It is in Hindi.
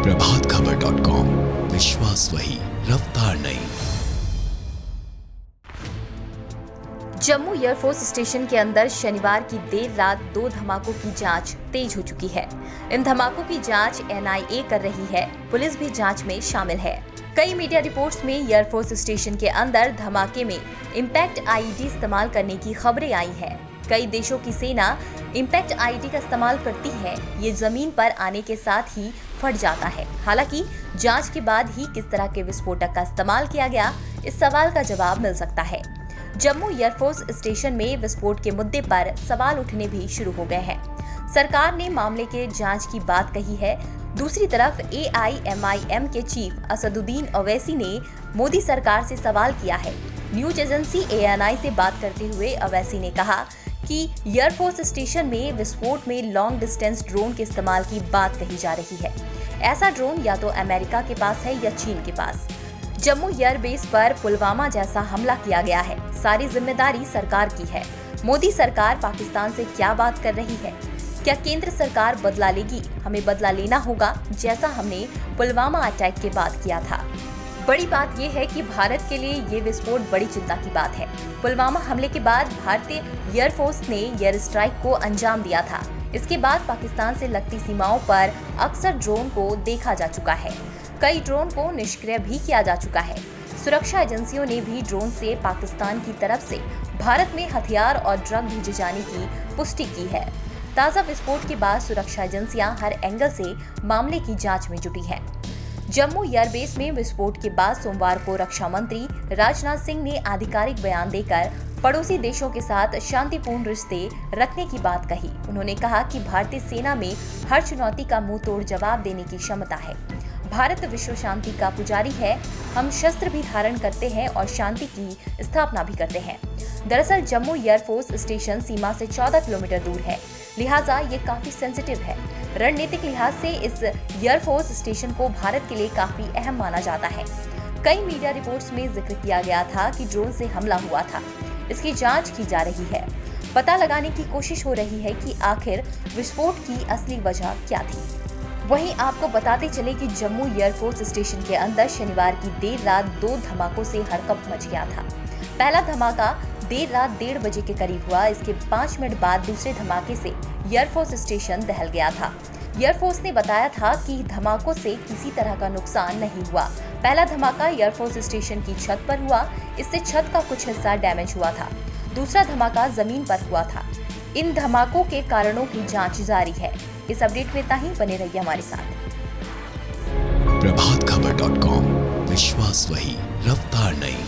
प्रभातखबर.com, विश्वास वही, रफ्तार नहीं। जम्मू एयरफोर्स स्टेशन के अंदर शनिवार की देर रात 2 धमाकों की जांच तेज हो चुकी है। इन धमाकों की जांच NIA कर रही है। पुलिस भी जांच में शामिल है। कई मीडिया रिपोर्ट्स में एयरफोर्स स्टेशन के अंदर धमाके में इम्पैक्ट IED इस्तेमाल करने की खबरें आई हैं। कई देशों की सेना इम्पैक्ट IED का इस्तेमाल करती है। ये जमीन पर आने के साथ ही फट जाता है। हालांकि जांच के बाद ही किस तरह के विस्फोटक का इस्तेमाल किया गया, इस सवाल का जवाब मिल सकता है। जम्मू एयरफोर्स स्टेशन में विस्फोट के मुद्दे पर सवाल उठने भी शुरू हो गए हैं। सरकार ने मामले के जांच की बात कही है। दूसरी तरफ AIMIM के चीफ असदुद्दीन ओवैसी ने मोदी सरकार से सवाल किया है। न्यूज एजेंसी ANI से बात करते हुए ओवैसी ने कहा कि एयरफोर्स स्टेशन में विस्फोट में लॉन्ग डिस्टेंस ड्रोन के इस्तेमाल की बात कही जा रही है। ऐसा ड्रोन या तो अमेरिका के पास है या चीन के पास। जम्मू एयरबेस पर पुलवामा जैसा हमला किया गया है। सारी जिम्मेदारी सरकार की है। मोदी सरकार पाकिस्तान से क्या बात कर रही है? क्या केंद्र सरकार बदला लेगी? हमें बदला लेना होगा, जैसा हमने पुलवामा अटैक के बाद किया था। बड़ी बात यह है कि भारत के लिए ये विस्फोट बड़ी चिंता की बात है। पुलवामा हमले के बाद भारतीय एयरफोर्स ने एयर स्ट्राइक को अंजाम दिया था। इसके बाद पाकिस्तान से लगती सीमाओं पर अक्सर ड्रोन को देखा जा चुका है। कई ड्रोन को निष्क्रिय भी किया जा चुका है। सुरक्षा एजेंसियों ने भी ड्रोन से पाकिस्तान की तरफ से भारत में हथियार और ड्रग भेजे जाने की पुष्टि की है। ताज़ा विस्फोट के बाद सुरक्षा एजेंसियां हर एंगल से मामले की जांच में जुटी हैं। जम्मू एयरबेस में विस्फोट के बाद सोमवार को रक्षा मंत्री राजनाथ सिंह ने आधिकारिक बयान देकर पड़ोसी देशों के साथ शांतिपूर्ण रिश्ते रखने की बात कही। उन्होंने कहा कि भारतीय सेना में हर चुनौती का मुंह तोड़ जवाब देने की क्षमता है। भारत विश्व शांति का पुजारी है। हम शस्त्र भी धारण करते हैं और शांति की स्थापना भी करते हैं। दरअसल जम्मू एयरफोर्स स्टेशन सीमा से 14 किलोमीटर दूर है, लिहाजा ये काफी सेंसिटिव है। रणनीतिक लिहाज से इस एयरफोर्स स्टेशन को भारत के लिए काफी अहम माना जाता है। कई मीडिया रिपोर्ट्स में जिक्र किया गया था कि ड्रोन से हमला हुआ था। इसकी जांच की जा रही है। पता लगाने की कोशिश हो रही है कि आखिर विस्फोट की असली वजह क्या थी। वहीं आपको बताते चले कि जम्मू एयरफोर्स स्टेशन के अंदर शनिवार की देर रात 2 धमाकों से हड़कंप मच गया था। पहला धमाका देर रात 1:30 बजे के करीब हुआ। इसके 5 मिनट बाद दूसरे धमाके से एयरफोर्स स्टेशन दहल गया था। एयरफोर्स ने बताया था कि धमाकों से किसी तरह का नुकसान नहीं हुआ। पहला धमाका एयरफोर्स स्टेशन की छत पर हुआ। इससे छत का कुछ हिस्सा डैमेज हुआ था। दूसरा धमाका जमीन पर हुआ था। इन धमाकों के कारणों की जांच जारी है। इस अपडेट में इतना ही। बने रहिए हमारे साथ। प्रभातखबर.com, विश्वास वही, रफ्तार नहीं।